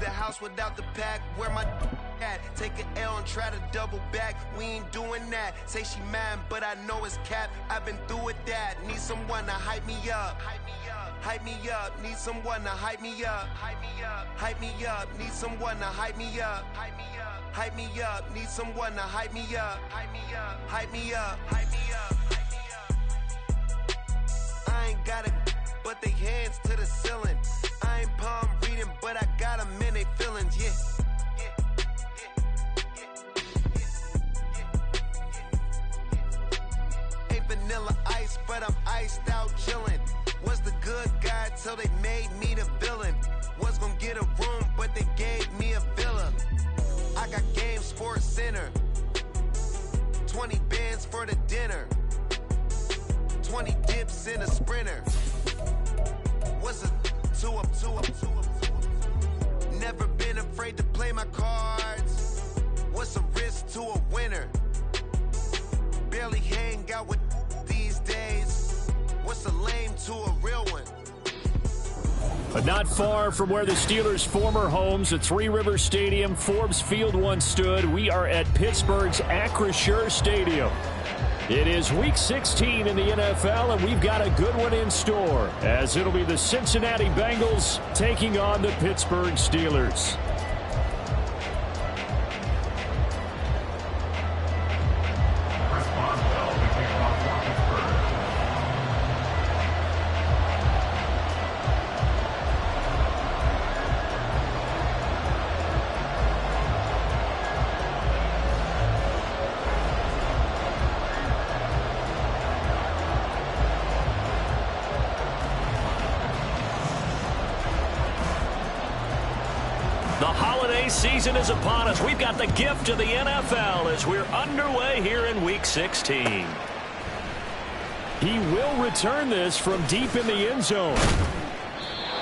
the house without the pack. Where my at? Take an L and try to double back. We ain't doing that. Say she mad, but I know it's cap. I've been through with that. Need someone to hype me up. Hype me up. Need someone to hype me up. Hype me up. Need someone to hype me up. Hype me up. Need someone to hype me up. Hype me up. I ain't got it, but they hands to the ceiling. I ain't palm reading, but I got them in they feelings, yeah. Ain't vanilla ice, but I'm iced out chillin'. Was the good guy till they made me the villain. Was gonna get a room, but they gave me a villa. I got game Sports Center. 20 bands for the dinner. 20 dips in a sprinter. What's a two up? Never been afraid to play my cards. What's a risk to a winner? Barely hang out with these days. What's a lame to a real one? But not far from where the Steelers' former homes at Three Rivers Stadium, Forbes Field once stood, we are at Pittsburgh's Acrisure Stadium. It is Week 16 in the NFL, and we've got a good one in store, as it'll be the Cincinnati Bengals taking on the Pittsburgh Steelers. The holiday season is upon us. We've got the gift of the NFL as we're underway here in Week 16. He will return this from deep in the end zone.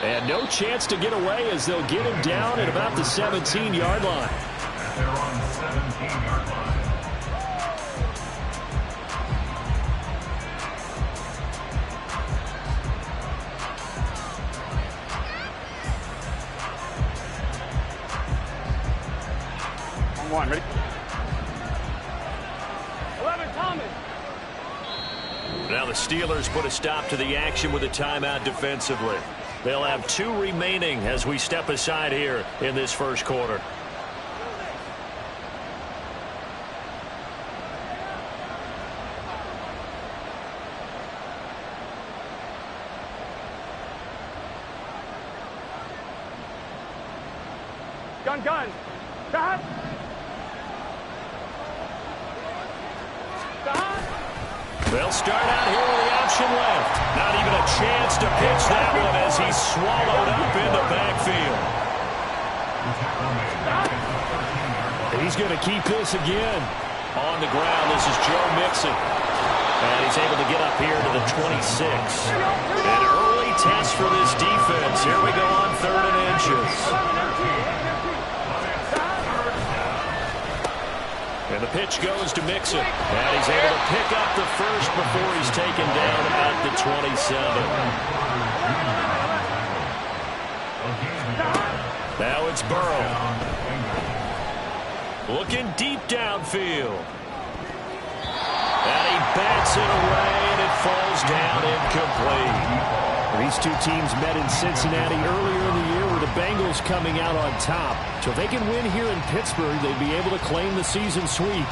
And no chance to get away as they'll get him down at about the 17-yard line. They're on the 17-yard line. One, ready? 11, Thomas. Now the Steelers put a stop to the action with a timeout defensively. They'll have 2 remaining as we step aside here in this first quarter. Gun. Stop. They'll start out here with the option left. Not even a chance to pitch that one as he's swallowed up in the backfield. He's going to keep this again. On the ground, this is Joe Mixon. And he's able to get up here to the 26. An early test for this defense. Here we go on 3rd and inches. And the pitch goes to Mixon. And he's able to pick up the first before he's taken down at the 27. Now it's Burrow. Looking deep downfield. And he bats it away, and it falls down incomplete. These two teams met in Cincinnati earlier in the year with the Bengals coming out on top. So if they can win here in Pittsburgh, they'd be able to claim the season sweep.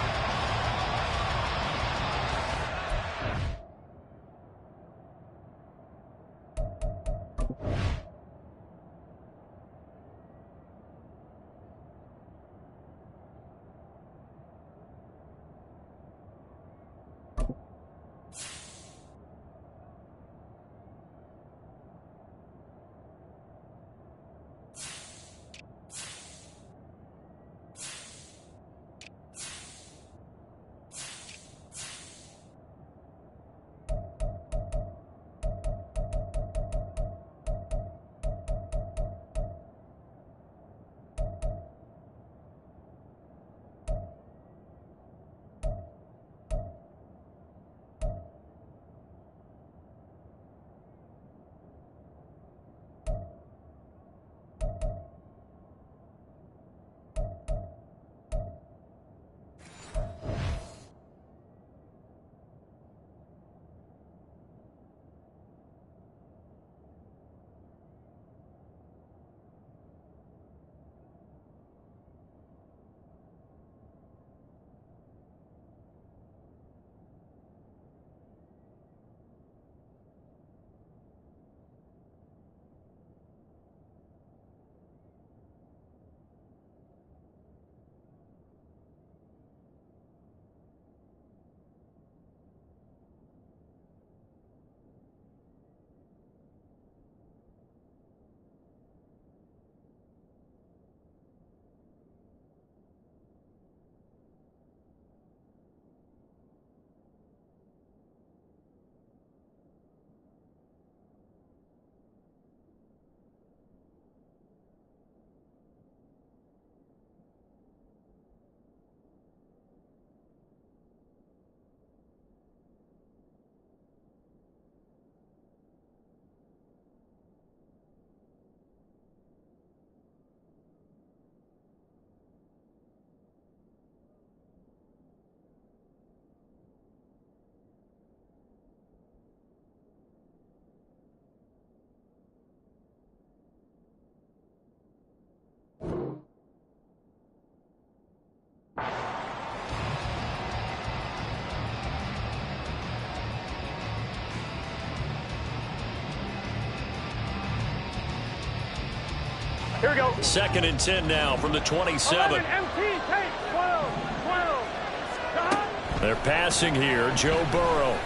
Here we go. 2nd and 10 now from the 27. 11, MT, take 12. They're passing here. Joe Burrow.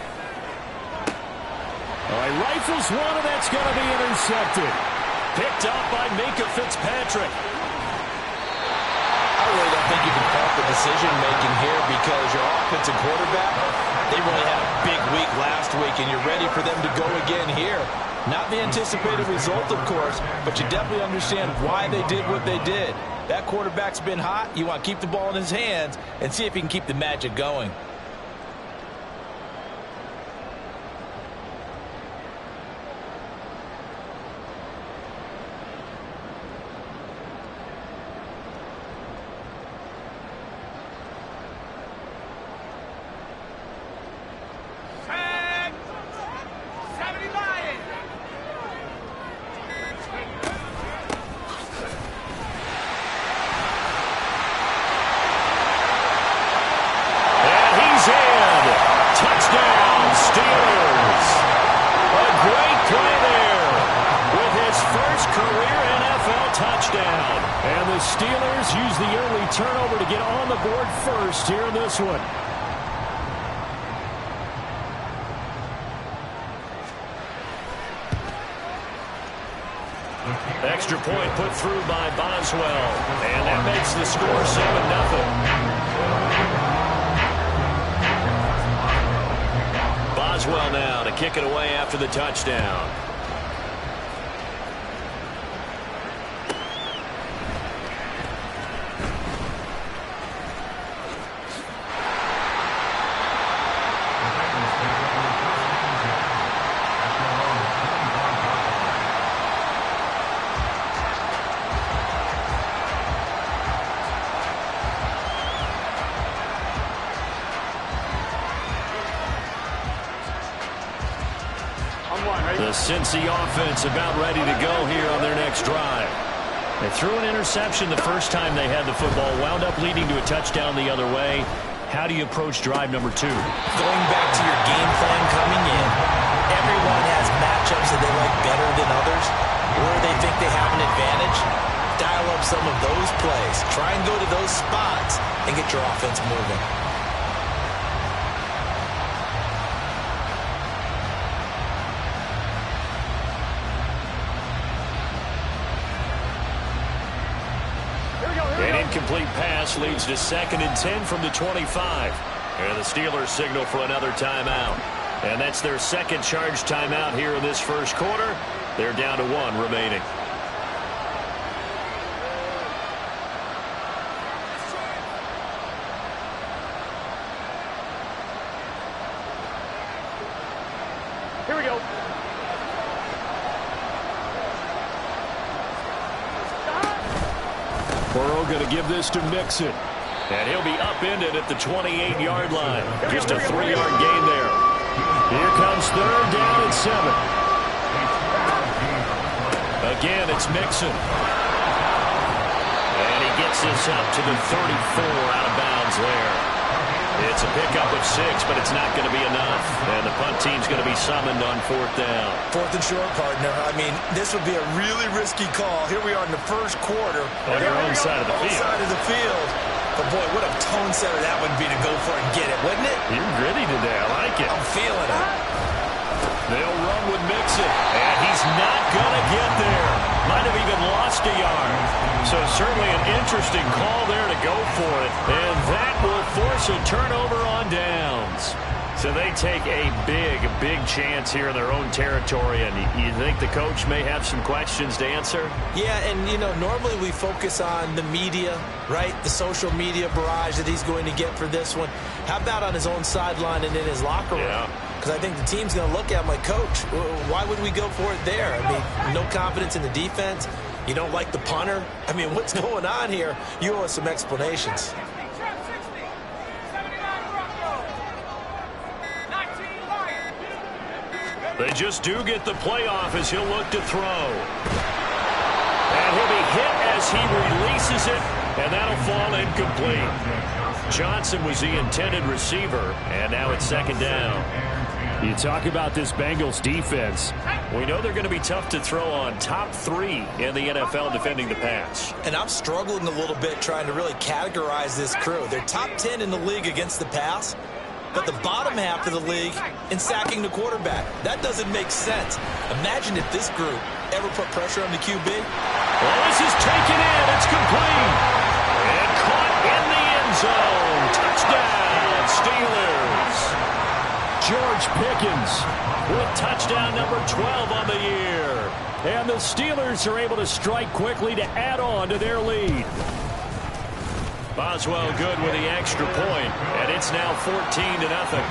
All right, rifles one, and that's going to be intercepted. Picked up by Minkah Fitzpatrick. I really don't think you can fault the decision-making here because your offensive quarterback, they really had a big week last week, and you're ready for them to go again here. Not the anticipated result, of course, but you definitely understand why they did what they did. That quarterback's been hot. You want to keep the ball in his hands and see if he can keep the magic going. Turnover to get on the board first here in this one. Extra point put through by Boswell. And that makes the score 7-0. Boswell now to kick it away after the touchdown. The Cincy offense about ready to go here on their next drive. They threw an interception the first time they had the football, wound up leading to a touchdown the other way. How do you approach drive number 2? Going back to your game plan coming in, everyone has matchups that they like better than others, or they think they have an advantage. Dial up some of those plays. Try and go to those spots and get your offense moving. An incomplete pass leads to 2nd and 10 from the 25. And the Steelers signal for another timeout. And that's their second charge timeout here in this first quarter. They're down to 1 remaining. Here we go. Burrow going to give this to Mixon. And he'll be upended at the 28-yard line. Just a 3-yard gain there. Here comes 3rd down and 7. Again, it's Mixon. And he gets this up to the 34 out of bounds there. It's a pickup of 6, but it's not going to be enough. And the punt team's going to be summoned on 4th down. 4th and short, partner. I mean, this would be a really risky call. Here we are in the first quarter. On your own side of the field. Side of the field. But, boy, what a tone setter that would be to go for it and get it, wouldn't it? You're gritty today. I like it. I'm feeling it. They'll run with Mixon. And he's not going to get there. Might have even lost a yard. So certainly an interesting call there to go for it. And that will force a turnover on downs. So they take a big chance here in their own territory. And you think the coach may have some questions to answer? Yeah, and, you know, normally we focus on the media, right? The social media barrage that he's going to get for this one. How about on his own sideline and in his locker room? Yeah. Because I think the team's going to look at him like, Coach, why would we go for it there? I mean, no confidence in the defense. You don't like the punter. I mean, what's going on here? You owe us some explanations. They just do get the playoff as he'll look to throw. And he'll be hit as he releases it, and that'll fall incomplete. Johnson was the intended receiver, and now it's 2nd down. You talk about this Bengals defense. We know they're going to be tough to throw on. Top 3 in the NFL defending the pass. And I'm struggling a little bit trying to really categorize this crew. They're top 10 in the league against the pass, but the bottom half of the league in sacking the quarterback. That doesn't make sense. Imagine if this group ever put pressure on the QB. Well, this is taken in. It's complete. And caught in the end zone. Touchdown, Steelers. George Pickens with touchdown number 12 on the year. And the Steelers are able to strike quickly to add on to their lead. Boswell good with the extra point, and it's now 14-0.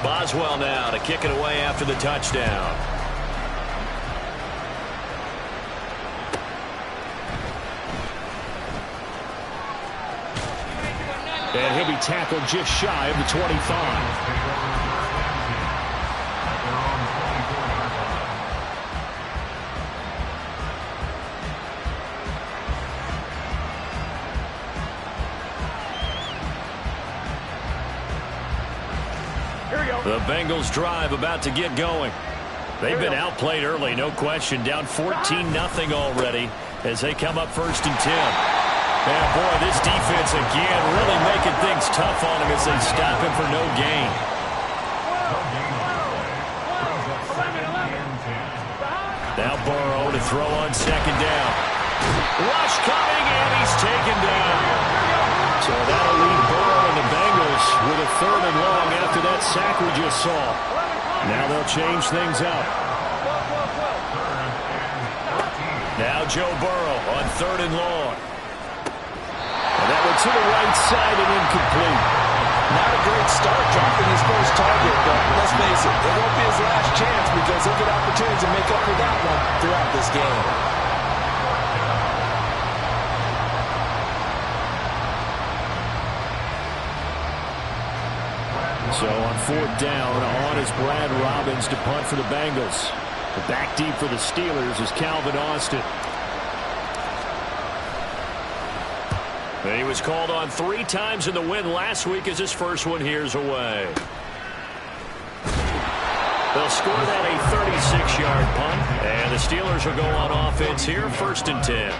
Boswell now to kick it away after the touchdown. And he'll be tackled just shy of the 25. The Bengals drive about to get going. They've been outplayed early, no question. Down 14-0 already as they come up 1st and 10. And boy, this defense again really making things tough on him as they stop him for no gain. Now Burrow to throw on 2nd down. Rush coming, and he's taken down. So that'll leave Burrow and the Bengals with a 3rd and long after that sack we just saw. Now they'll change things up. Now Joe Burrow on 3rd and long. And that one to the right side and incomplete. Not a great start dropping his first target, but let's face it, it won't be his last chance because he'll get opportunities to make up for that one throughout this game. So on 4th down, on is Brad Robbins to punt for the Bengals. The back deep for the Steelers is Calvin Austin. He was called on 3 times in the win last week as his first one here's away. They'll score that a 36-yard punt, and the Steelers will go on offense here, 1st and 10.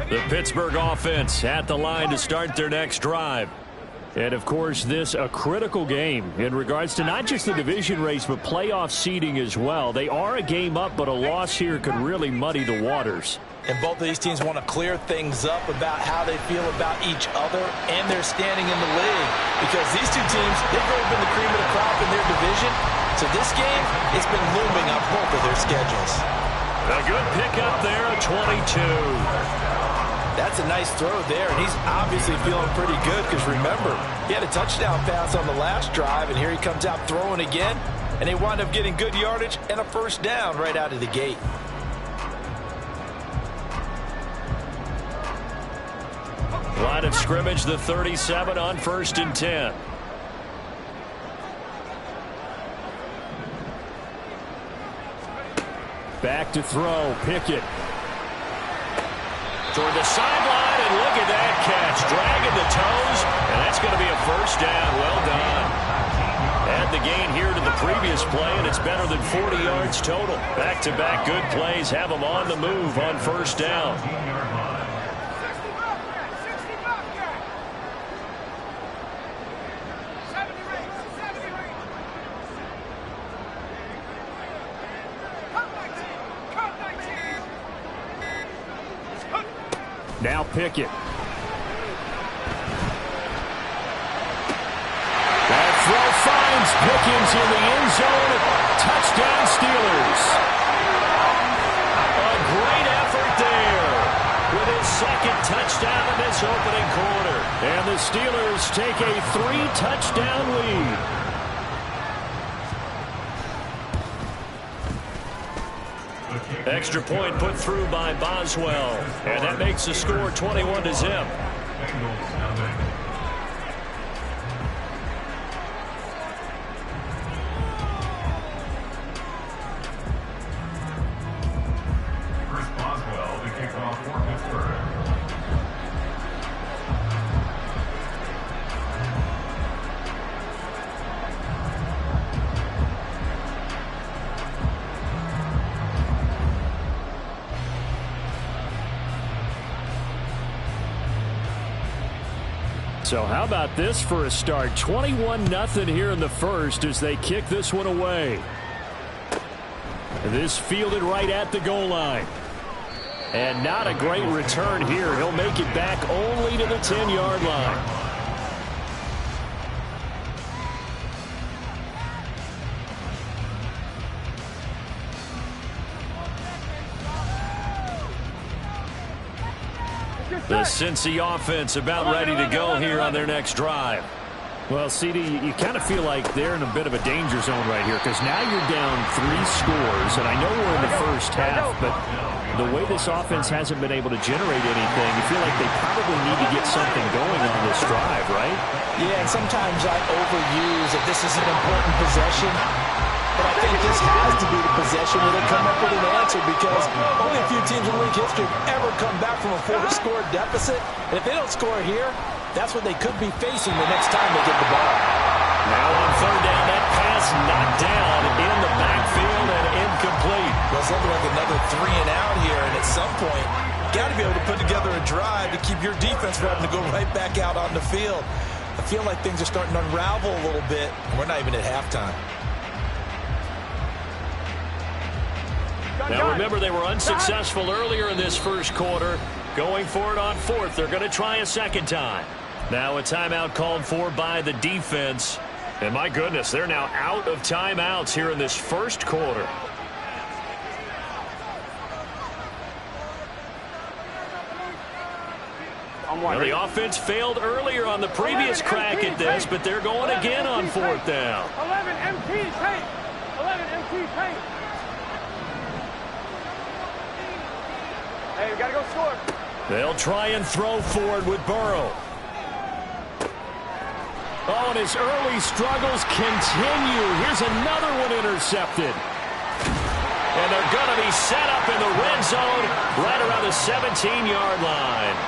The Pittsburgh offense at the line to start their next drive. And, of course, this a critical game in regards to not just the division race, but playoff seeding as well. They are a game up, but a loss here could really muddy the waters. And both of these teams want to clear things up about how they feel about each other and their standing in the league. Because these two teams, they've really been the cream of the crop in their division. So this game, it's been looming on both of their schedules. A good pickup there, a 22. That's a nice throw there, and he's obviously feeling pretty good because, remember, he had a touchdown pass on the last drive, and here he comes out throwing again, and they wind up getting good yardage and a 1st down right out of the gate. Line of scrimmage, the 37 on 1st and 10. Back to throw, Pickett. Toward the sideline, and look at that catch. Dragging the toes, and that's going to be a 1st down. Well done. Add the gain here to the previous play, and it's better than 40 yards total. Back-to-back good plays have them on the move on 1st down. Now Pickett. That throw finds Pickens in the end zone. Touchdown Steelers. A great effort there with his second touchdown in this opening quarter. And the Steelers take a 3-touchdown lead. Extra point put through by Boswell. And that makes the score 21-0. Chris Boswell to kick off for Pittsburgh. So how about this for a start? 21-0 here in the first as they kick this one away. This fielded right at the goal line. And not a great return here. He'll make it back only to the 10-yard line. The Cincy offense about ready to go here on their next drive. Well, CD, you kind of feel like they're in a bit of a danger zone right here because now you're down 3 scores, and I know we're in the first half, but the way this offense hasn't been able to generate anything, you feel like they probably need to get something going on this drive, right? Yeah, and sometimes I overuse that this is an important possession. But I think this has to be the possession where they come up with an answer because only a few teams in league history have ever come back from a 4-score deficit. And if they don't score here, that's what they could be facing the next time they get the ball. Now on third down, that pass knocked down in the backfield and incomplete. Well, it's looking like another 3 and out here, and at some point, got to be able to put together a drive to keep your defense from having to go right back out on the field. I feel like things are starting to unravel a little bit, and we're not even at halftime. Now remember, they were unsuccessful earlier in this first quarter. Going for it on fourth. They're going to try a second time. Now a timeout called for by the defense. And my goodness, they're now out of timeouts here in this first quarter. Well, the offense failed earlier on the previous crack at this, but they're going again on fourth down. 11 MT tape. 11 MT tape. Hey, we got to go score. They'll try and throw forward with Burrow. Oh, and his early struggles continue. Here's another one intercepted. And they're going to be set up in the red zone right around the 17-yard line.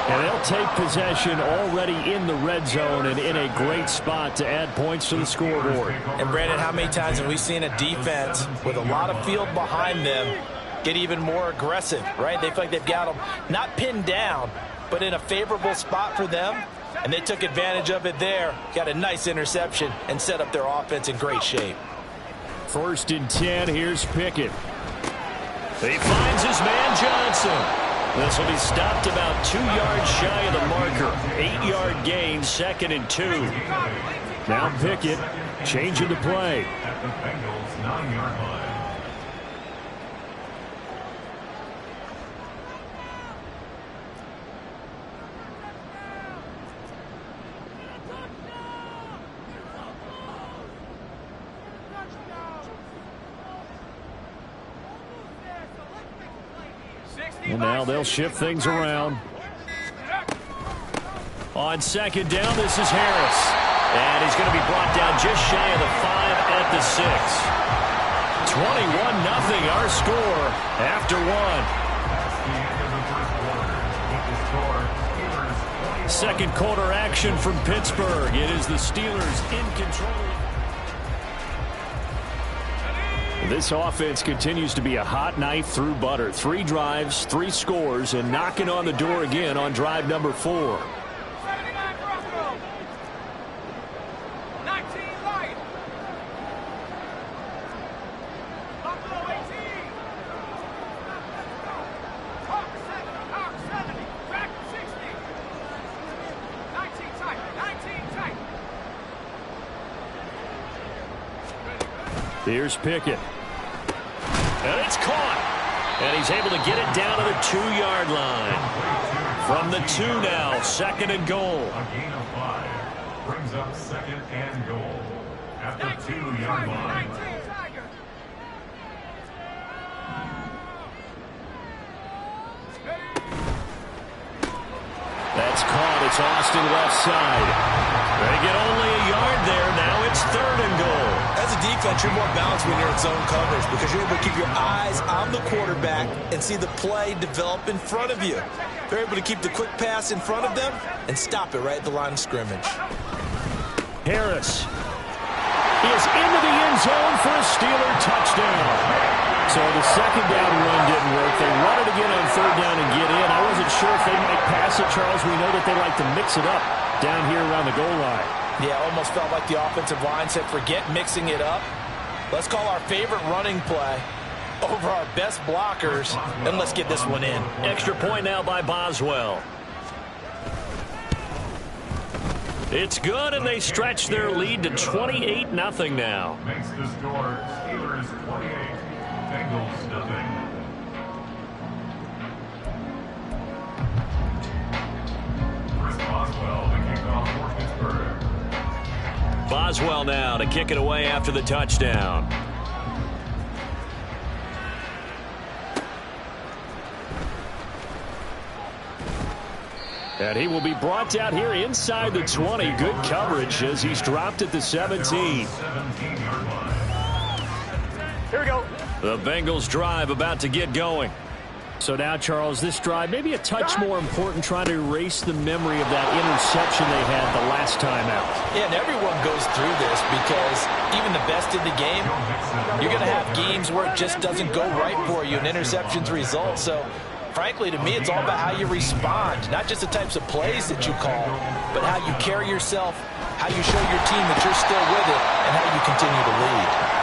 And they'll take possession already in the red zone and in a great spot to add points to the scoreboard. And, Brandon, how many times have we seen a defense with a lot of field behind them get even more aggressive, right? They feel like they've got them not pinned down, but in a favorable spot for them, and they took advantage of it there, got a nice interception, and set up their offense in great shape. 1st and 10, here's Pickett. He finds his man Johnson. This will be stopped about 2 yards shy of the marker. 8-yard gain, 2nd and 2. Now Pickett changing the play. At the Bengals 9-yard line. And now they'll shift things around. On 2nd down, this is Harris. And he's going to be brought down just shy of the 5 at the 6. 21-0 our score after 1. Second quarter action from Pittsburgh. It is the Steelers in control. This offense continues to be a hot knife through butter. 3 drives, 3 scores, and knocking on the door again on drive number 4. Here's Pickett. And it's caught. And he's able to get it down to the 2-yard line. From the 2 now, 2nd and goal. A gain of 5 brings up 2nd and goal at the 2-yard line. That's caught. It's Austin left side. They get only a yard there. Now it's 3rd and goal. As a defense, you're more balanced when you're in zone coverage because you're able to keep your eyes on the quarterback and see the play develop in front of you. They're able to keep the quick pass in front of them and stop it right at the line of scrimmage. Harris is into the end zone for a Steeler touchdown. So the 2nd down run didn't work. They run it again on 3rd down and get in. I wasn't sure if they might pass it, Charles. We know that they like to mix it up down here around the goal line. Yeah, almost felt like the offensive line said, forget mixing it up. Let's call our favorite running play over our best blockers, and let's get this one in. Extra point now by Boswell. It's good, and they stretch their lead to 28-0 now. Makes the score Steelers 28, Bengals nothing. Chris Boswell, the kickoff for Pittsburgh. Boswell now to kick it away after the touchdown. And he will be brought down here inside the 20. Good coverage as he's dropped at the 17. 17-yard line. Here we go. The Bengals drive about to get going. So now, Charles, this drive maybe a touch more important, trying to erase the memory of that interception they had the last time out. Yeah, and everyone goes through this because even the best in the game, you're going to have games where it just doesn't go right for you and interceptions result. So, frankly, to me, it's all about how you respond, not just the types of plays that you call, but how you carry yourself, how you show your team that you're still with it, and how you continue to lead.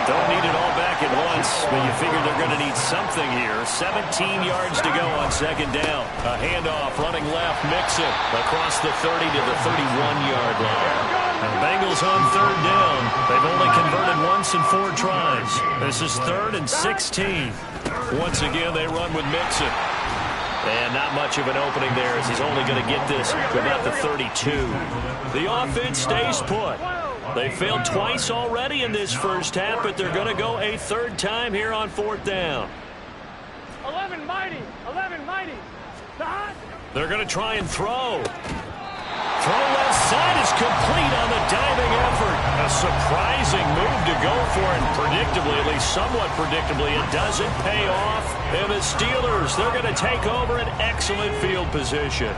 Don't need it all back at once, but you figure they're going to need something here. 17 yards to go on 2nd down. A handoff, running left, Mixon across the 30 to the 31-yard line. And the Bengals on 3rd down. They've only converted once in 4 tries. This is 3rd and 16. Once again, they run with Mixon. And not much of an opening there as he's only going to get this to about the 32. The offense stays put. They failed twice already in this first half, but they're going to go a 3rd time here on 4th down. 11 mighty. 11 mighty. They're going to try and throw. Throw left side is complete on the diving effort. A surprising move to go for, and predictably, at least somewhat predictably, it doesn't pay off. And the Steelers, they're going to take over an excellent field position.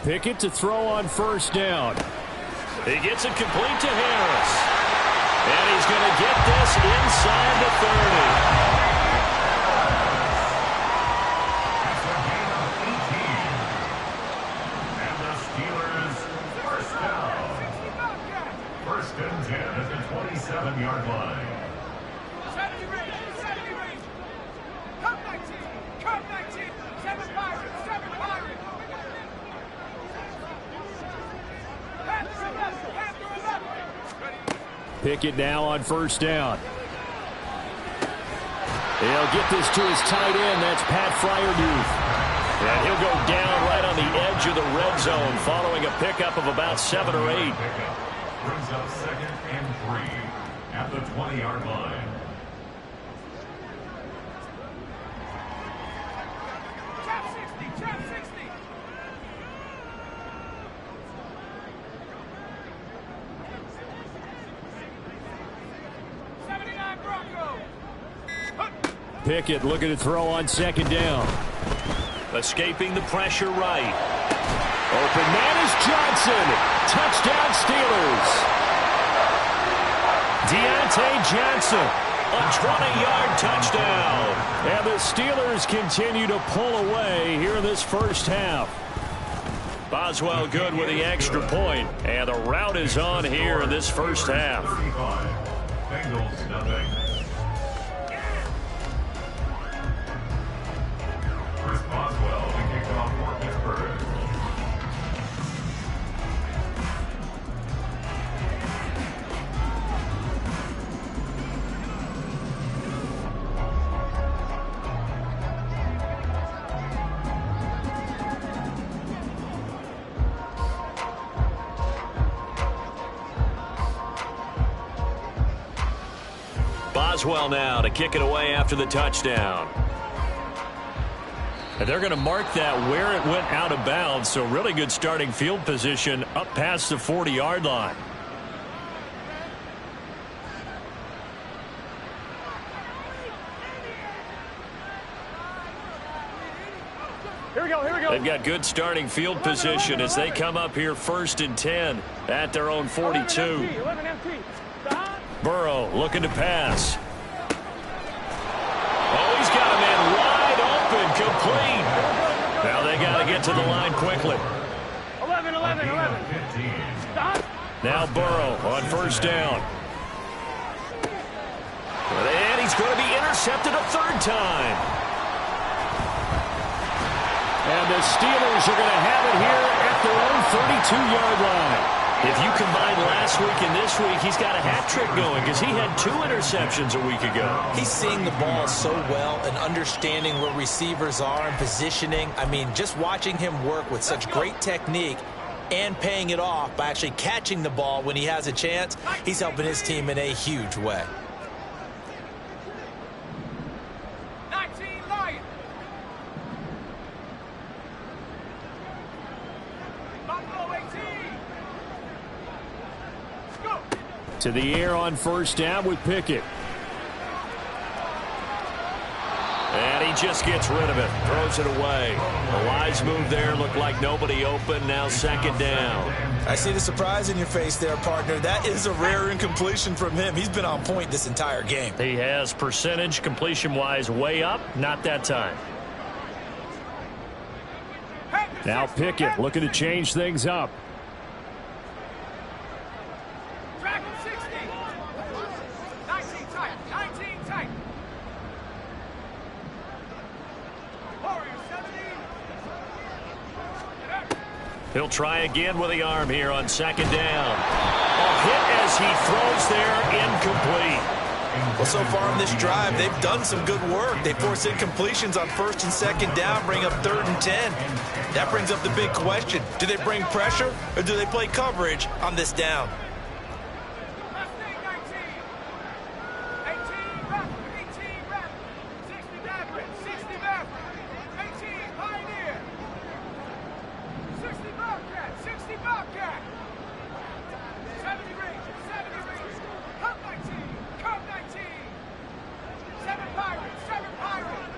Pickett to throw on 1st down. He gets it complete to Harris. And he's going to get this inside the 30. And the Steelers first down. 1st and 10 at the 27-yard line. Come 19. Come 19. 7 Pirates. 7 Pirates. Pickett now on 1st down. He'll get this to his tight end. That's Pat Freiermuth. And he'll go down right on the edge of the red zone following a pickup of about 7 or 8. Brings up 2nd and 3 at the 20-yard line. Pickett looking to throw on 2nd down. Escaping the pressure right. Open man is Johnson. Touchdown Steelers. Deontay Johnson. A 20-yard touchdown. And the Steelers continue to pull away here in this first half. Boswell good with the extra point, and the rout is on here in this first half. 35. Bengals nothing. Chris Boswell to kick off for Pittsburgh. Boswell now to kick it away after the touchdown. And they're going to mark that where it went out of bounds, so really good starting field position up past the 40-yard line. Here we go, here we go. They've got good starting field position as they come up here 1st and 10 at their own 42. 11 empty. Burrow looking to pass. Oh, he's got a man wide open, complete. Now they got to get to the line quickly. 11. Now Burrow on 1st down. And he's going to be intercepted a 3rd time. And the Steelers are going to have it here at their own 32-yard line. If you combine last week and this week, he's got a hat trick going because he had 2 interceptions a week ago. He's seeing the ball so well and understanding where receivers are and positioning. I mean, just watching him work with such great technique and paying it off by actually catching the ball when he has a chance, he's helping his team in a huge way. 19 Lions. Buffalo 18. Go. To the air on 1st down with Pickett. And he just gets rid of it. Throws it away. A wise move there. Looked like nobody open. Now 2nd down. I see the surprise in your face there, partner. That is a rare incompletion from him. He's been on point this entire game. He has percentage completion-wise way up. Not that time. Now Pickett looking to change things up. Dragon 60. 19 tight. 19 tight. Warrior 70. He'll try again with the arm here on 2nd down. A hit as he throws there, incomplete. Well, so far in this drive, they've done some good work. They force incompletions on 1st and 2nd down, bring up 3rd and 10. That brings up the big question. Do they bring pressure or do they play coverage on this down? Last thing 19. 18 Raptor. 18 Raptor. 60 Maverick. 60 Maverick. 18 Pioneer. 60 Bobcat. 60 Bobcat. 70 Ranger. 70 Ranger. Cup 19. Cup 19. 7 Pirates. 7 Pirates.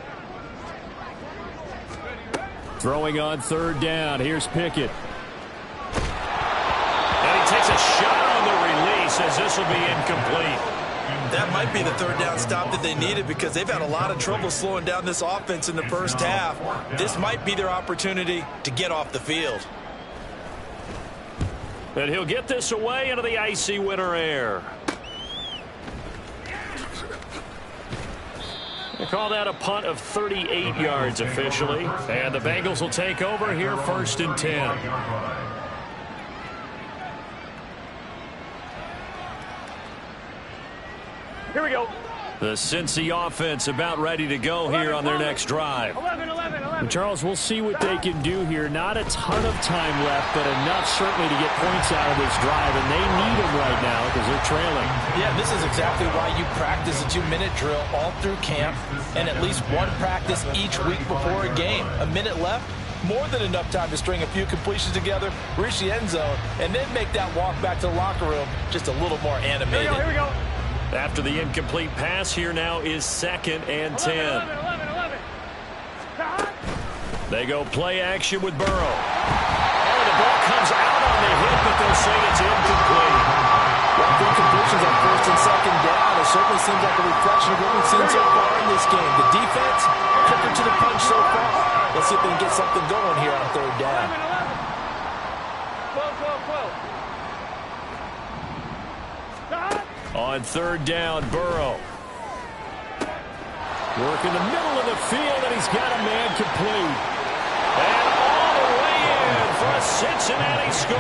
Throwing on 3rd down. Here's Pickett. And he takes a shot on the release as this will be incomplete. That might be the 3rd down stop that they needed because they've had a lot of trouble slowing down this offense in the first half. This might be their opportunity to get off the field. And he'll get this away into the icy winter air. They call that a punt of 38 yards officially. And the Bengals will take over here 1st and 10. Here we go. The Cincy offense about ready to go here on their next drive. 11. And Charles, we'll see what they can do here. Not a ton of time left, but enough certainly to get points out of this drive. And they need them right now because they're trailing. Yeah, this is exactly why you practice a 2-minute drill all through camp and at least one practice each week before a game. A minute left, more than enough time to string a few completions together, reach the end zone, and then make that walk back to the locker room just a little more animated. Here we go. After the incomplete pass, here now is 2nd and 10. 11. They go play action with Burrow. Oh, the ball comes out on the hit, but they'll say it's incomplete. Well, the incompletions on 1st and 2nd down, it certainly seems like a reflection of what we've seen so far in this game. The defense, quicker to the punch so far. Let's see if they can get something going here on 3rd down. On third down, Burrow. Work in the middle of the field, and he's got a man complete. And all the way in for a Cincinnati score.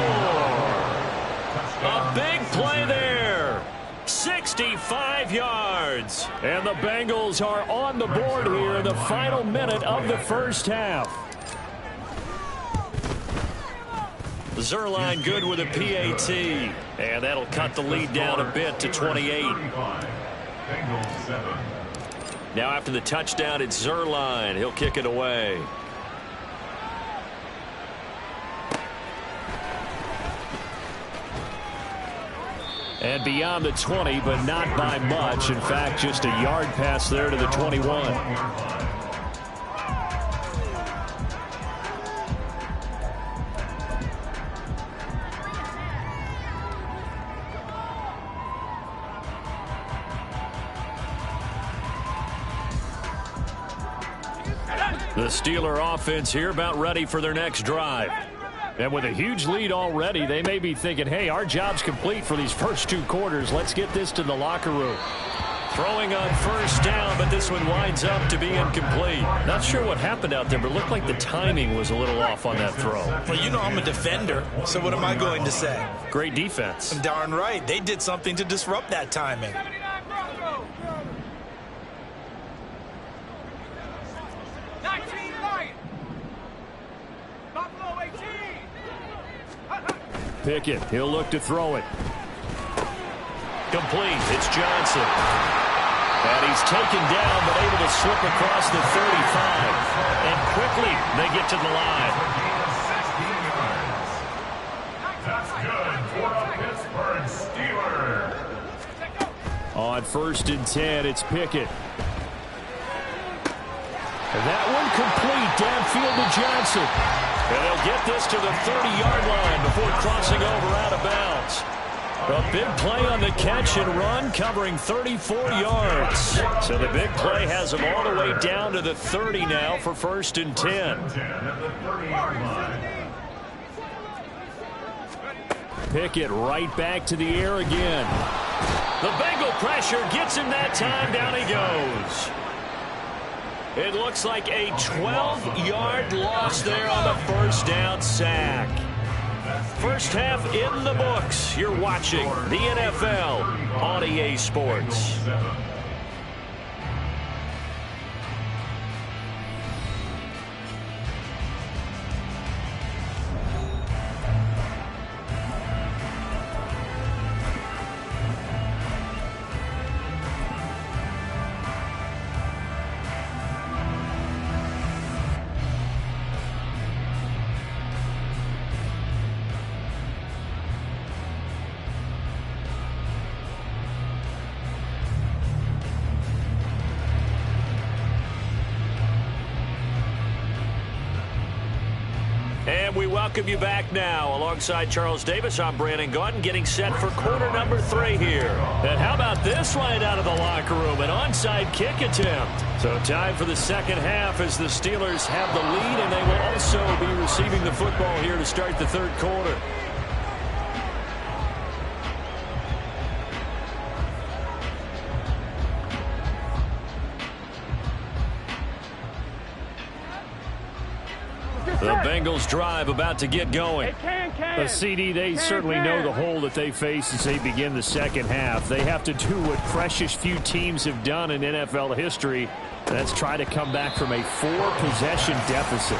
A big play there. 65 yards. And the Bengals are on the board here in the final minute of the first half. Zuerlein good with a PAT. And that'll cut the lead down a bit to 28. Now after the touchdown, it's Zuerlein. He'll kick it away. And beyond the 20, but not by much. In fact, just a yard pass there to the 21. The Steeler offense here about ready for their next drive. And with a huge lead already, they may be thinking, hey, our job's complete for these first 2 quarters. Let's get this to the locker room. Throwing on first down, but this one winds up to be incomplete. Not sure what happened out there, but it looked like the timing was a little off on that throw. Well, you know I'm a defender, so what am I going to say? Great defense. Darn right. They did something to disrupt that timing. 19 Lions. Buffalo 18. Pickett, he'll look to throw it. Complete. It's Johnson. And he's taken down, but able to slip across the 35. And quickly, they get to the line. That's good for a Pittsburgh Steeler. On first and 10, it's Pickett. And that one complete downfield to Johnson. And they'll get this to the 30-yard line before crossing over out of bounds. A big play on the catch and run, covering 34 yards. So the big play has them all the way down to the 30 now for first and 10. Pickett right back to the air again. The Bengal pressure gets him that time. Down he goes. It looks like a 12-yard loss there on the first down sack. First half in the books. You're watching the NFL on EA Sports. And we welcome you back now. Alongside Charles Davis, I'm Brandon Gaudin, getting set for quarter number 3 here. And how about this right out of the locker room? An onside kick attempt. So time for the second half as the Steelers have the lead, and they will also be receiving the football here to start the third quarter. The Bengals drive about to get going. The CD, they certainly know the hole that they face as they begin the second half. They have to do what precious few teams have done in NFL history. That's try to come back from a 4-possession deficit.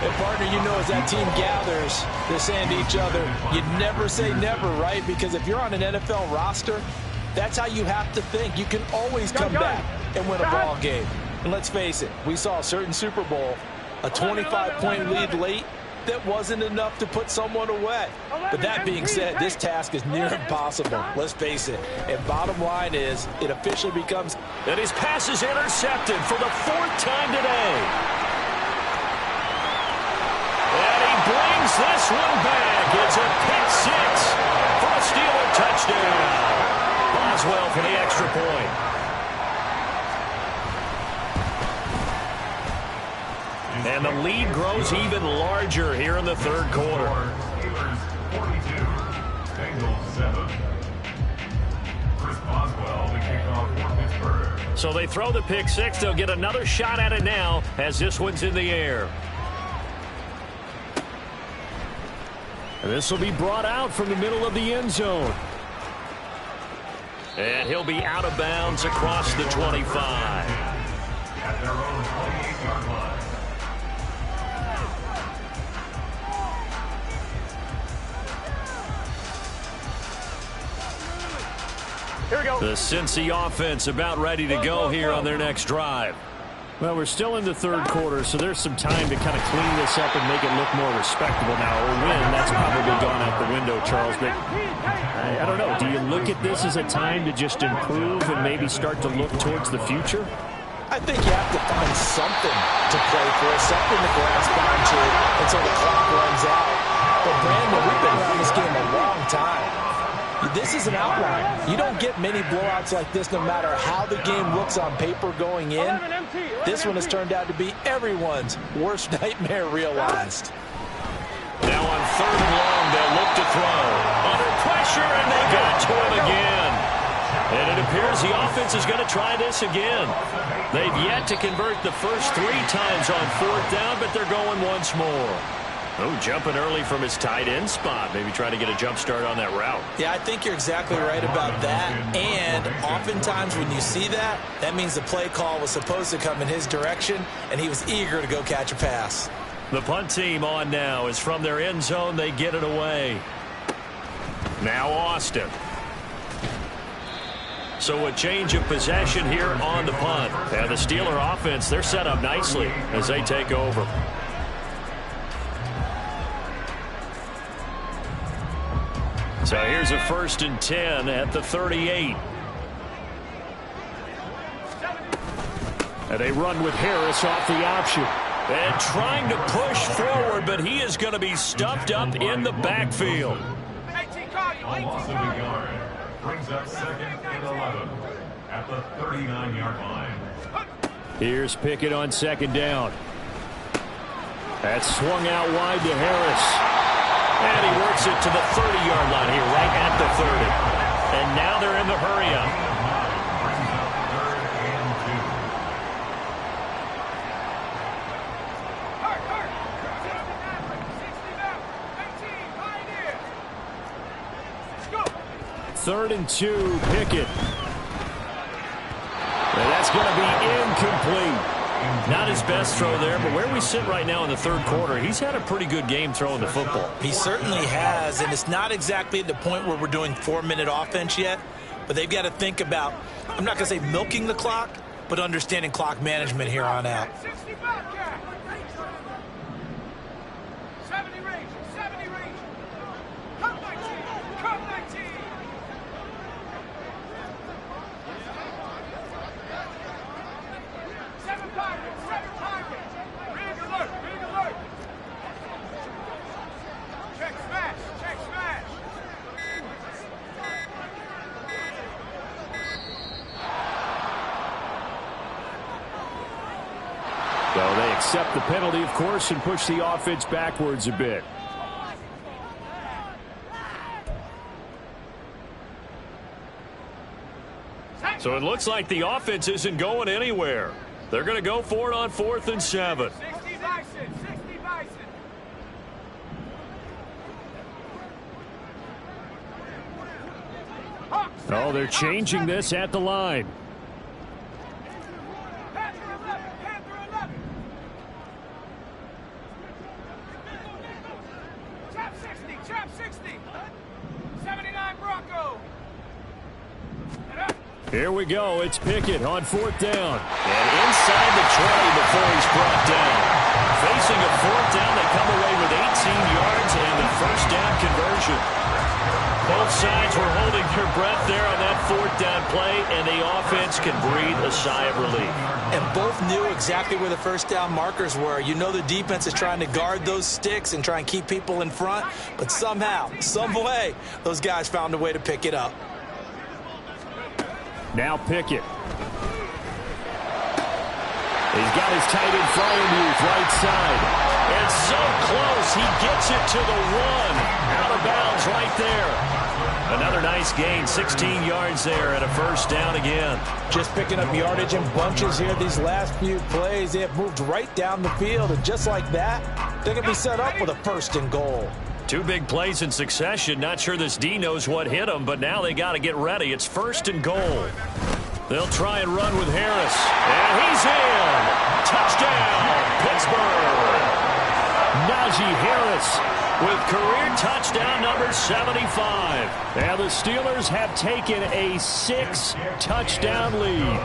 And partner, you know, as that team gathers, they're saying to each other, you never say never, right? Because if you're on an NFL roster, that's how you have to think. You can always come back and win a ball game. And let's face it, we saw a certain Super Bowl, a 25-point lead late, that wasn't enough to put someone away. But that being said, this task is near impossible. Let's face it. And bottom line is, it officially becomes... And his pass is intercepted for the 4th time today. And he brings this one back. It's a pick 6 for a Steeler touchdown. Boswell for the extra point. And the lead grows even larger here in the third quarter. 42. Bengals 7. Chris Boswell, the kickoff for Pittsburgh. So they throw the pick six. They'll get another shot at it now as this one's in the air. And this will be brought out from the middle of the end zone. And he'll be out of bounds across the 25. At their own 28-yard line. Here we go. The Cincy offense about ready to go here on their next drive. Well, we're still in the third quarter, so there's some time to kind of clean this up and make it look more respectable. Now, a win, that's probably gone out the window, Charles. But I don't know. Do you look at this as a time to just improve and maybe start to look towards the future? I think you have to find something to play for, something to grasp onto until the clock runs out. But, Brandon, we've been around this game a long time. This is an outlier. You don't get many blowouts like this no matter how the game looks on paper going in. This one has turned out to be everyone's worst nightmare realized. Now on 3rd and long, they'll look to throw. Under pressure, and they got to him again. And it appears the offense is going to try this again. They've yet to convert the first 3 times on 4th down, but they're going once more. Oh, jumping early from his tight end spot. Maybe trying to get a jump start on that route. Yeah, I think you're exactly right about that. And oftentimes when you see that, that means the play call was supposed to come in his direction, and he was eager to go catch a pass. The punt team on now is from their end zone. They get it away. Now Austin. So a change of possession here on the punt. And the Steeler offense, they're set up nicely as they take over. So here's a 1st and 10 at the 38. And they run with Harris off the option. And trying to push forward, but he is going to be stuffed up in the backfield. A loss of a yard. Brings up 2nd and 11 at the 39-yard line. Here's Pickett on 2nd down. That's swung out wide to Harris. And he works it to the 30-yard line here, right at the 30. And now they're in the hurry-up. Brings up 3rd and 2. 3rd and 2, Pickett. And that's going to be incomplete. Not his best throw there, but where we sit right now in the 3rd quarter, he's had a pretty good game throwing the football. He certainly has, and it's not exactly at the point where we're doing 4-minute offense yet, but they've got to think about, I'm not going to say milking the clock, but understanding clock management here on out. 70 range. Come 19. Come 19. Seven pirates. Rig alert. Check smash. So they accept the penalty, of course, and push the offense backwards a bit. So it looks like the offense isn't going anywhere. They're going to go for it on 4th and 7. 60 Bison. Oh, they're changing this at the line. Panther 11. Chap 60. 79 Bronco. Here we go. It's Pickett on 4th down. And inside the 20 before he's brought down. Facing a 4th down, they come away with 18 yards and the 1st down conversion. Both sides were holding their breath there on that 4th down play, and the offense can breathe a sigh of relief. And both knew exactly where the 1st down markers were. You know the defense is trying to guard those sticks and try and keep people in front, but somehow, some way, those guys found a way to pick it up. Now Pickett. He's got his tight end Freiermuth right side. And so close He gets it to the 1. Out of bounds right there. Another nice gain, 16 yards there and a first down again. Just picking up yardage in bunches here these last few plays. They have moved right down the field, and just like that, they're going to be set up with a 1st and goal. 2 big plays in succession. Not sure this D knows what hit them, but now they got to get ready. It's 1st and goal. They'll try and run with Harris. And he's in. Touchdown, Pittsburgh. Najee Harris with career touchdown number 75. And the Steelers have taken a 6-touchdown lead.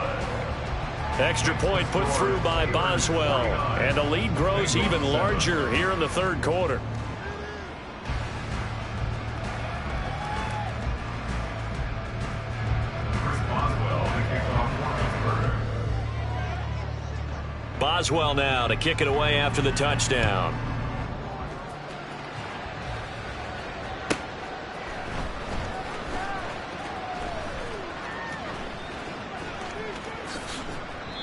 Extra point put through by Boswell. And the lead grows even larger here in the 3rd quarter. Boswell now to kick it away after the touchdown.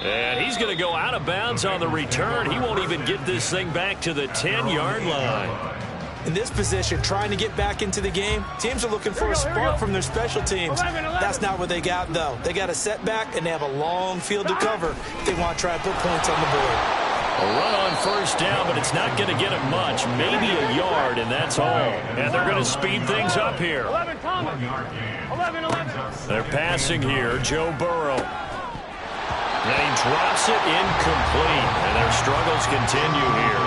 And he's going to go out of bounds on the return. He won't even get this thing back to the 10-yard line. In this position, trying to get back into the game, teams are looking for a spark from their special teams. That's not what they got, though. They got a setback, and they have a long field to cover if they want to try and put points on the board. A run on first down, but it's not going to get him much. Maybe a yard, and that's all. And they're going to speed things up here. 11, Thomas. 11. They're passing here. Joe Burrow. And he drops it incomplete. And their struggles continue here.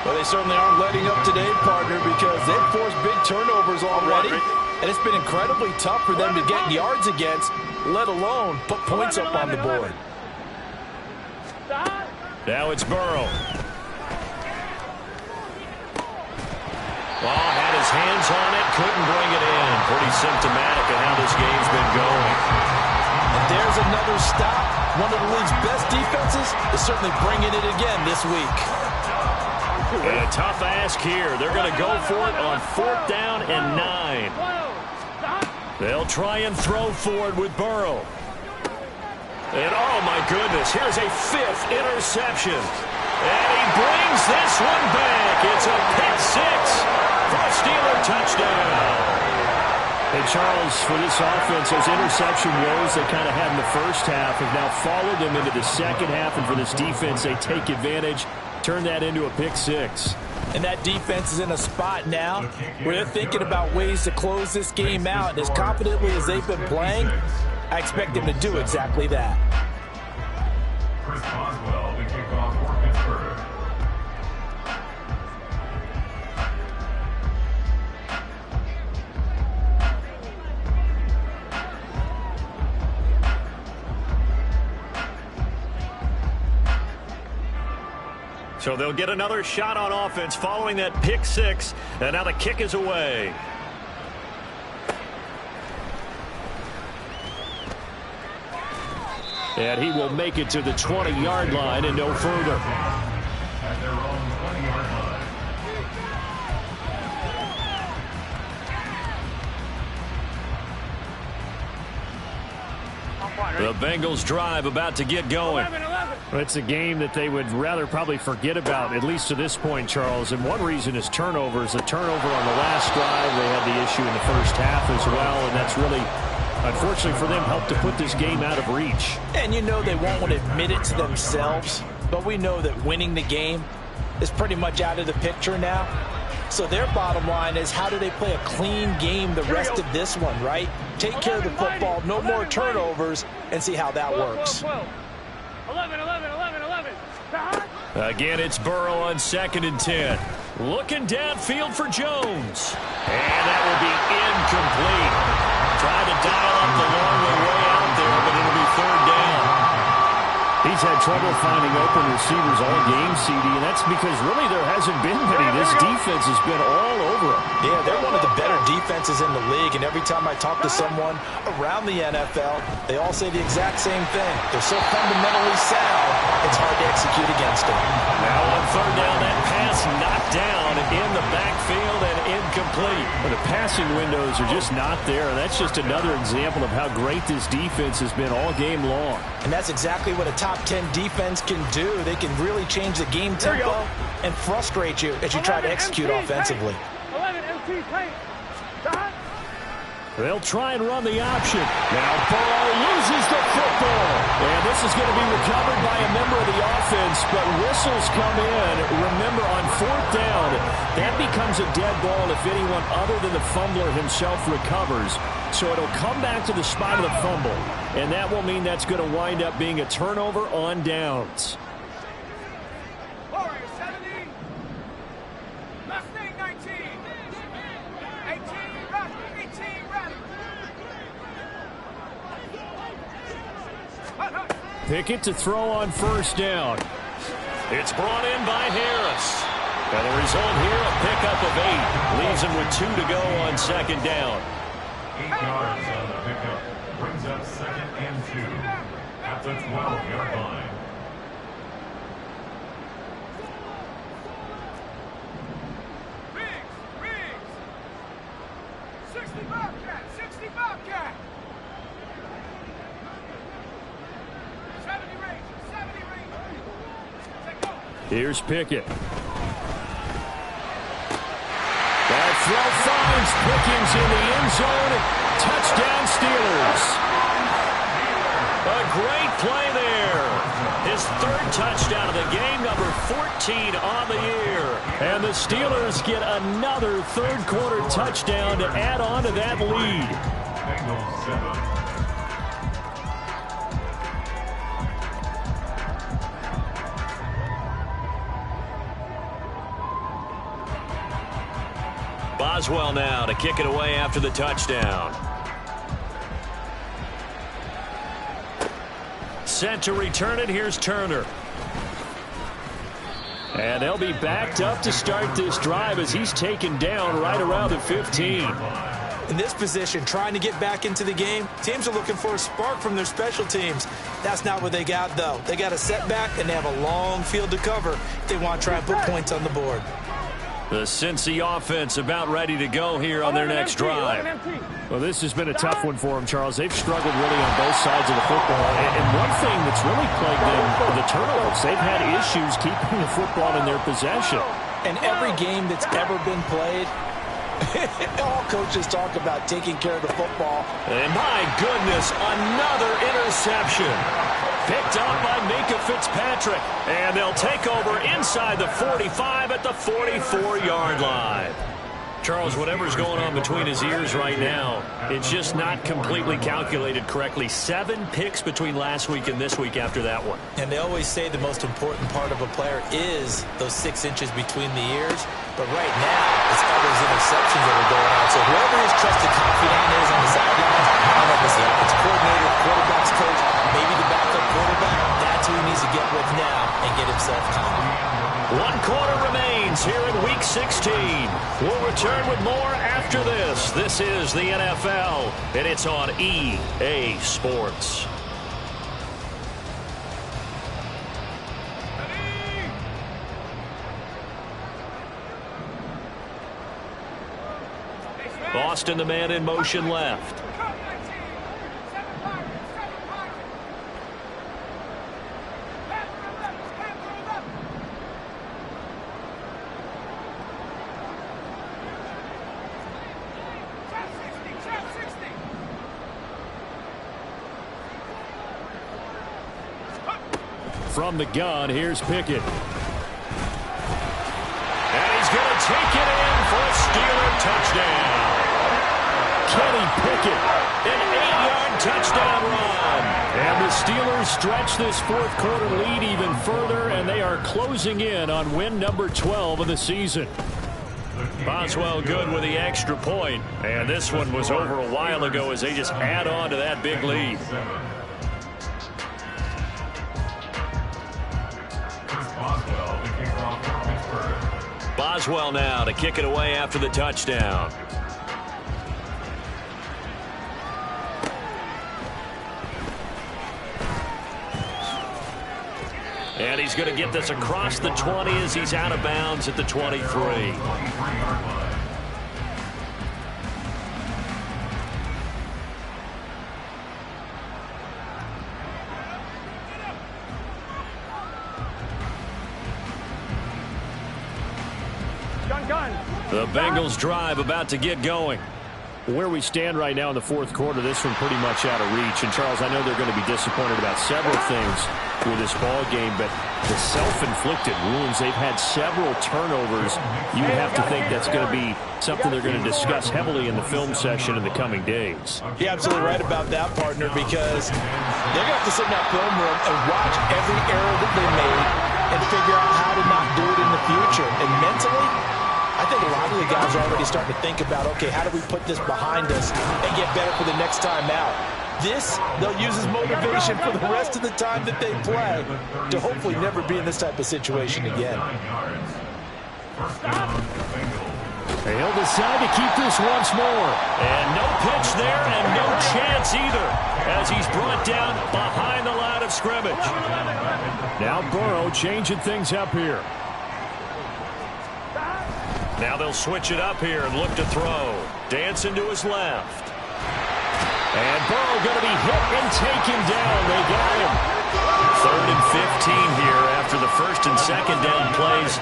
Well, they certainly aren't letting up today, partner, because they've forced big turnovers already. And it's been incredibly tough for them to get yards against, let alone put points up on the board. Now it's Burrow. Ball had his hands on it, couldn't bring it in. Pretty symptomatic of how this game's been going. And there's another stop. One of the league's best defenses is certainly bringing it again this week. And a tough ask here. They're going to go for it on 4th down and 9. They'll try and throw forward with Burrow. And, oh, my goodness, here's a 5th interception. And he brings this one back. It's a pick 6 for a Steeler touchdown. Hey, Charles, for this offense, those interception woes they kind of had in the first half have now followed them into the second half. And for this defense, they take advantage, turn that into a pick 6. And that defense is in a spot now where they're thinking about ways to close this game out. And as confidently as they've been playing, I expect them to do exactly that. Chris Boswell, the kickoff for Pittsburgh. So they'll get another shot on offense following that pick 6. And now the kick is away. And he will make it to the 20-yard line and no further. At their own 20-yard line. The Bengals drive about to get going. It's a game that they would rather probably forget about, at least to this point, Charles. And one reason is turnovers. The turnover on the last drive, they had the issue in the first half as well, and that's really, unfortunately for them, helped to put this game out of reach. And you know they won't want to admit it to themselves, but we know that winning the game is pretty much out of the picture now. So their bottom line is, how do they play a clean game the rest of this one, right? Take care of the football, no more turnovers, and see how that works. 11. Again, it's Burrow on 2nd and 10. Looking downfield for Jones. And that will be incomplete. Trying to dial up the long way out there, but it'll be 3rd down. He's had trouble finding open receivers all game, CD, and that's because really there hasn't been many. This defense has been all over him. Yeah, they're one of the better defenses in the league, and every time I talk to someone around the NFL, they all say the exact same thing. They're so fundamentally sound, it's hard to execute against them. Now on 3rd down, that pass knocked down in the backfield and incomplete. Well, the passing windows are just not there, and that's just another example of how great this defense has been all game long. And that's exactly what a top 10 defense can do. They can really change the game tempo and frustrate you as you try to execute offensively. 11 MT paint. They'll try and run the option. Now Burrow loses the football. And this is going to be recovered by a member of the offense, but whistles come in. Remember, on 4th down, that becomes a dead ball if anyone other than the fumbler himself recovers. So it'll come back to the spot of the fumble, and that will mean that's going to wind up being a turnover on downs. Warrior 70. Mustang 19. 18 Rattler. 18 Rattler. Pickett to throw on 1st down. It's brought in by Harris. And the result here, a pickup of 8. Leaves him with 2 to go on 2nd down. 8 yards on the pickup. Brings up 2nd and 2 at the 12-yard line. Riggs. 60 Bobcat. 60 Bobcat. 70 Rangers. 70 Rangers. Take over. Here's Pickett. That throw finds Pickens in the end zone. Touchdown Steelers. A great play there. His 3rd touchdown of the game, number 14 on the year. And the Steelers get another 3rd quarter touchdown to add on to that lead. Bengals 7. Boswell now to kick it away after the touchdown. Set to return it. Here's Turner. And they'll be backed up to start this drive as he's taken down right around the 15. In this position, trying to get back into the game, teams are looking for a spark from their special teams. That's not what they got, though. They got a setback, and they have a long field to cover if they want to try and put points on the board. The Cincy offense about ready to go here on their next drive. Well, this has been a tough one for them, Charles. They've struggled really on both sides of the football. And one thing that's really plagued them, the turnovers. They've had issues keeping the football in their possession. And every game that's ever been played, all coaches talk about taking care of the football. And my goodness, another interception. Picked up by Minkah Fitzpatrick. And they'll take over inside the 45 at the 44-yard line. Charles, whatever's going on between his ears right now, it's just not completely calculated correctly. 7 picks between last week and this week after that one. And they always say the most important part of a player is those 6 inches between the ears. But right now, it's all those interceptions that are going on. So whoever his trusted confidant is on the sidelines, I don't know if it's the offensive coordinator, quarterback's coach, maybe the backup quarterback, that's who he needs to get with now and get himself calm. 1 quarter remains here in Week 16. We'll return with more after this. This is the NFL, and it's on EA Sports. Boston, the man in motion left. From the gun, here's Pickett. And he's going to take it in for a Steeler touchdown. Kenny Pickett. An 8-yard touchdown run. And the Steelers stretch this 4th quarter lead even further, and they are closing in on win number 12 of the season. Boswell good with the extra point. And this one was over a while ago as they just add on to that big lead. Boswell now to kick it away after the touchdown. And he's going to get this across the 20 as he's out of bounds at the 23. The Bengals drive about to get going. Where we stand right now in the fourth quarter, this one pretty much out of reach. And, Charles, I know they're going to be disappointed about several things with this ball game, but the self-inflicted wounds, they've had several turnovers. You have to think that's going to be something they're going to discuss heavily in the film session in the coming days. You're absolutely right about that, partner, because they're going to have to sit in that film room and watch every error that they made and figure out how to not do it in the future. And mentally, I think a lot of the guys are already starting to think about, okay, how do we put this behind us and get better for the next time out? This, they'll use as motivation for the rest of the time that they play to hopefully never be in this type of situation again. He'll decide to keep this once more. And no pitch there and no chance either as he's brought down behind the line of scrimmage. Now Burrow changing things up here. Now they'll switch it up here and look to throw. Dancing to his left. And Burrow going to be hit and taken down. They got him. 3rd and 15 here after the first and second down plays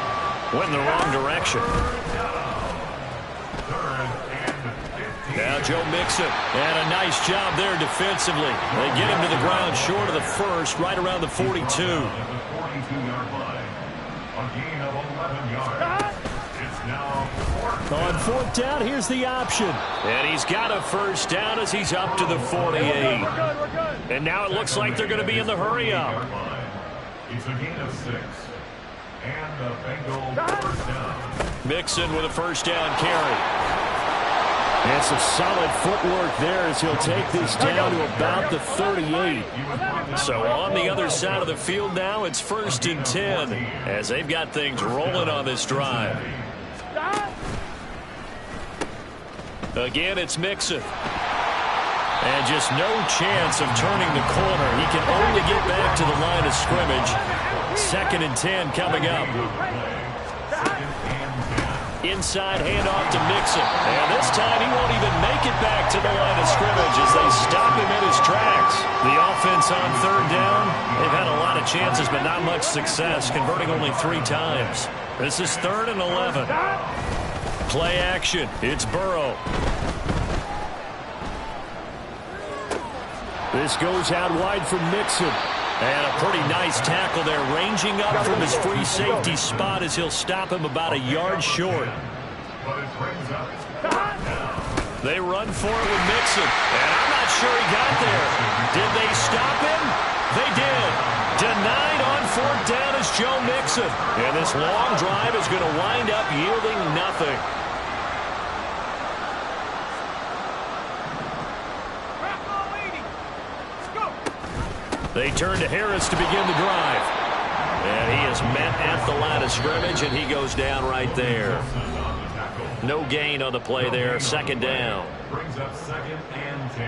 went in the wrong direction. Now Joe Mixon. And a nice job there defensively. They get him to the ground short of the first, right around the 42. A gain of 11 yards. On 4th down, here's the option. And he's got a first down as he's up to the 48. And now it looks like they're going to be in the hurry-up. It's a gain of 6. And the Bengals first down. Mixon with a first down carry. And some solid footwork there as he'll take this down to about the 38. So on the other side of the field now, it's 1st and 10 as they've got things rolling on this drive. Again, it's Mixon. And just no chance of turning the corner. He can only get back to the line of scrimmage. 2nd and 10 coming up. Inside handoff to Mixon. And this time he won't even make it back to the line of scrimmage as they stop him in his tracks. The offense on 3rd down, they've had a lot of chances but not much success, converting only 3 times. This is 3rd and 11. Play action. It's Burrow. This goes out wide from Mixon. And a pretty nice tackle there, ranging up from his free safety spot as he'll stop him about a yard short. They run for it with Mixon. And I'm not sure he got there. Did they stop him? They did. Denied on 4th down is Joe Mixon. And this long drive is going to wind up yielding nothing. They turn to Harris to begin the drive. And he is met at the line of scrimmage, and he goes down right there. No gain on the play there. 2nd down. Brings up 2nd and 10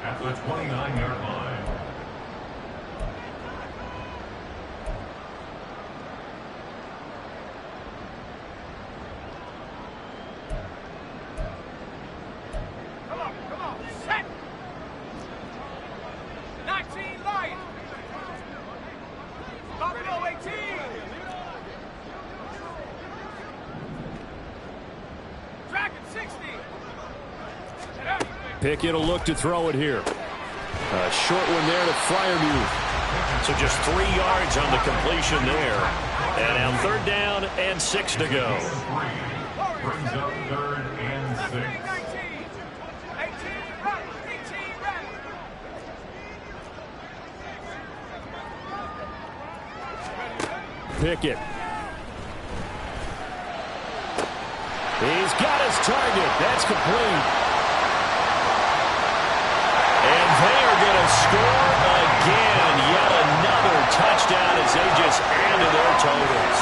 at the 29-yard line. Pickett will look to throw it here. A short one there to Freiermuth. So just 3 yards on the completion there. And now 3rd down and 6 to go. Brings up 3rd and 6. Pickett. He's got his target. That's complete. And they are going to score again. Yet another touchdown as they just added their totals.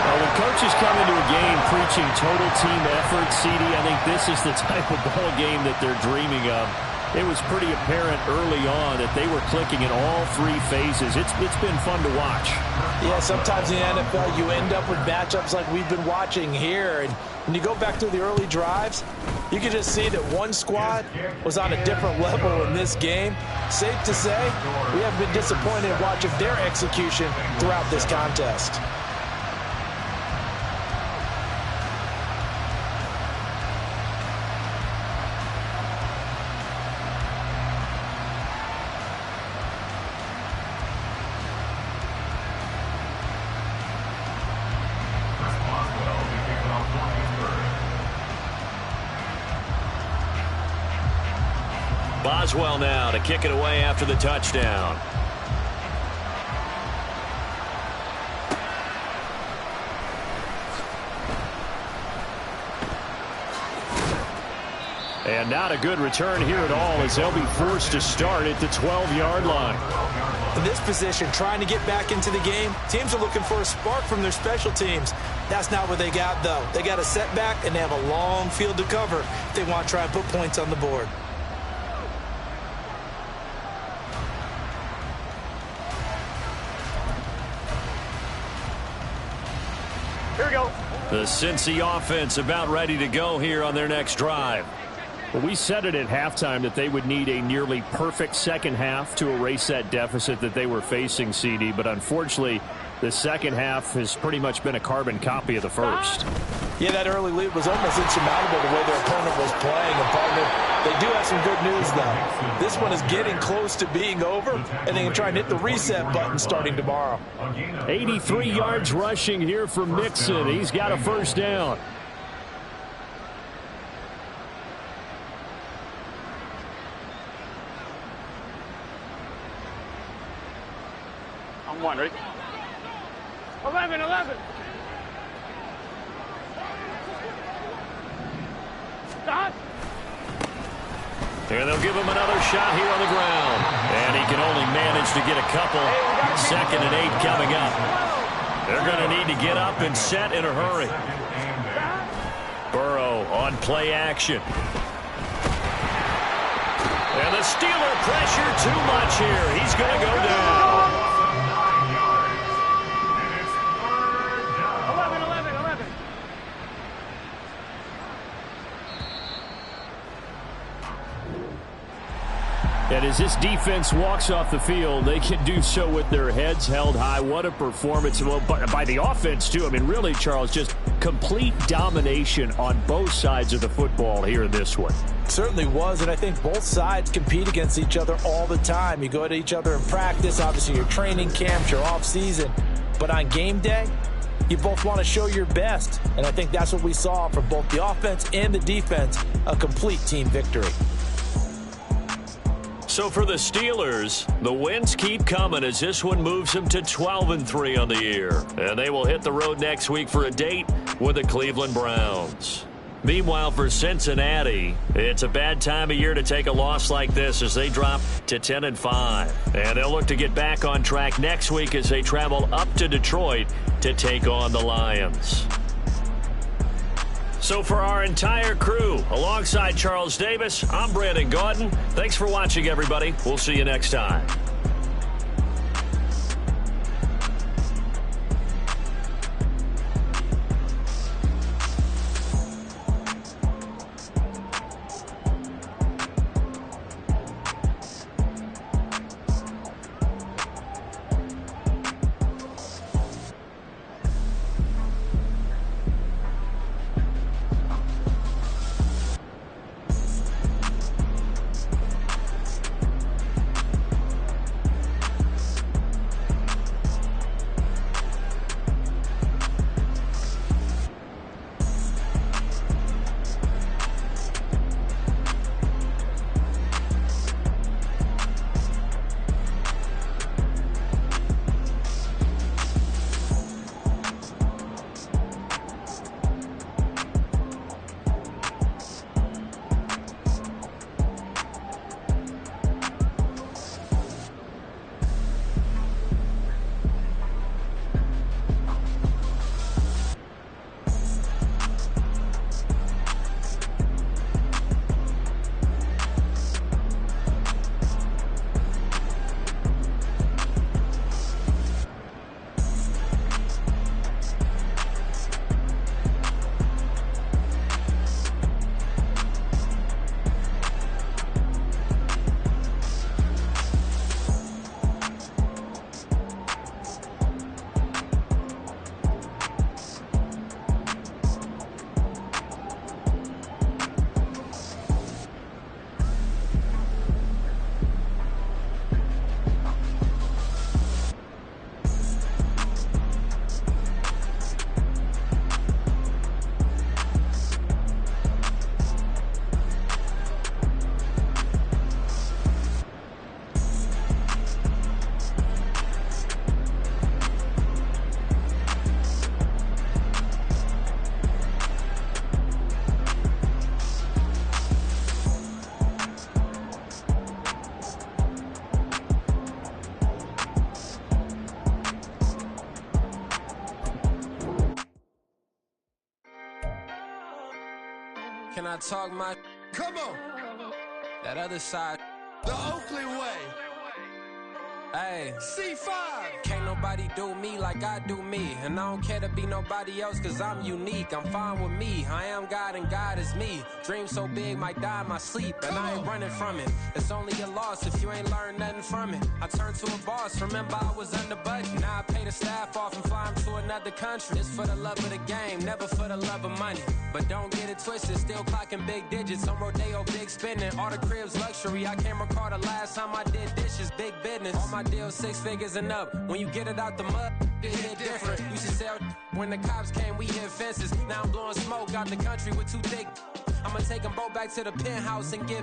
Well, when coaches come into a game preaching total team effort, CD, I think this is the type of ball game that they're dreaming of. It was pretty apparent early on that they were clicking in all 3 phases. It's been fun to watch. Yeah, sometimes in the NFL you end up with matchups like we've been watching here. And when you go back through the early drives, you can just see that one squad was on a different level in this game. Safe to say, we have been disappointed watching their execution throughout this contest. Boswell now to kick it away after the touchdown. And not a good return here at all as they'll be forced to start at the 12-yard line. In this position, trying to get back into the game, teams are looking for a spark from their special teams. That's not what they got, though. They got a setback, and they have a long field to cover if they want to try and put points on the board. Here we go. The Cincy offense about ready to go here on their next drive. Well, we said it at halftime that they would need a nearly perfect second half to erase that deficit that they were facing, CD. But unfortunately, the second half has pretty much been a carbon copy of the first. Yeah, that early lead was almost insurmountable the way their opponent was playing. And partner, they do have some good news, though. This one is getting close to being over, and they can try and hit the reset button starting tomorrow. 83 yards rushing here from Mixon. He's got a first down. I'm one, ready? 11, 11. Stop. And they'll give him another shot here on the ground. And he can only manage to get a couple. 2nd and 8 coming up. They're going to need to get up and set in a hurry. Burrow on play action. And the Steeler pressure too much here. He's going to go down. 11, 11. And as this defense walks off the field, they can do so with their heads held high. What a performance by the offense, too. I mean, really, Charles, just complete domination on both sides of the football here in this one. Certainly was, and I think both sides compete against each other all the time. You go to each other in practice, obviously your training camps, your off-season. But on game day, you both want to show your best. And I think that's what we saw from both the offense and the defense, a complete team victory. So for the Steelers, the wins keep coming as this one moves them to 12-3 on the year. And they will hit the road next week for a date with the Cleveland Browns. Meanwhile, for Cincinnati, it's a bad time of year to take a loss like this as they drop to 10-5. And they'll look to get back on track next week as they travel up to Detroit to take on the Lions. So for our entire crew, alongside Charles Davis, I'm Brandon Gaudin. Thanks for watching, everybody. We'll see you next time. Can I talk my? Come on, That other side. the Oakley way. Hey. C5. Can't nobody do me like I do me. And I don't care to be nobody else cause I'm unique. I'm fine with me. I am God and God is me. Dream so big might die in my sleep. And I ain't running from it. It's only a loss if you ain't learned nothing from it. I turned to a boss. Remember I was under budget. Now I pay the staff off and fly them to another country. It's for the love of the game, never for the love of money. But don't get it twisted. Still clocking big digits. On Rodeo, big spending. All the cribs luxury. I can't recall the last time I did dishes. Big business. All my deals 6 figures and up. When you get it out the mud, it hit different. Used to sell when the cops came, we hit fences. Now I'm blowing smoke out the country with too thick. I'ma take them both back to the penthouse and get.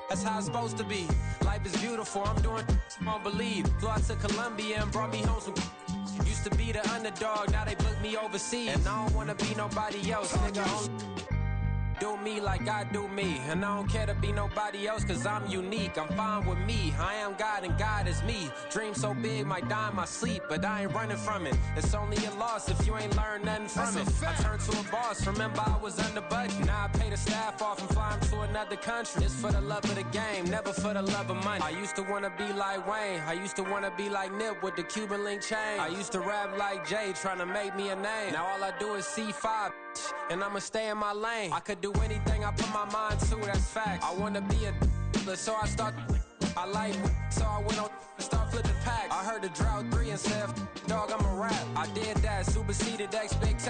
That's how it's supposed to be. Life is beautiful. I'm doing won't believe. Flew out to Colombia and brought me home some. Used to be the underdog, now they book me overseas. And I don't wanna be nobody else, nigga. Do me like I do me. And I don't care to be nobody else cause I'm unique. I'm fine with me. I am God and God is me. Dream so big might die in my sleep, but I ain't running from it. It's only a loss if you ain't learned nothing from it. I turned to a boss. Remember I was under budget. Now I pay the staff off and fly them to another country. It's for the love of the game, never for the love of money. I used to wanna be like Wayne. I used to wanna be like Nip with the Cuban link chain. I used to rap like Jay trying to make me a name. Now all I do is C5 and I'ma stay in my lane. I could do anything I put my mind to, that's fact. I wanna be a so I start. I like so I went on and start flipping packs. I heard the drought 3 and said, dog, I'm a rap. I did that, superseded expectations.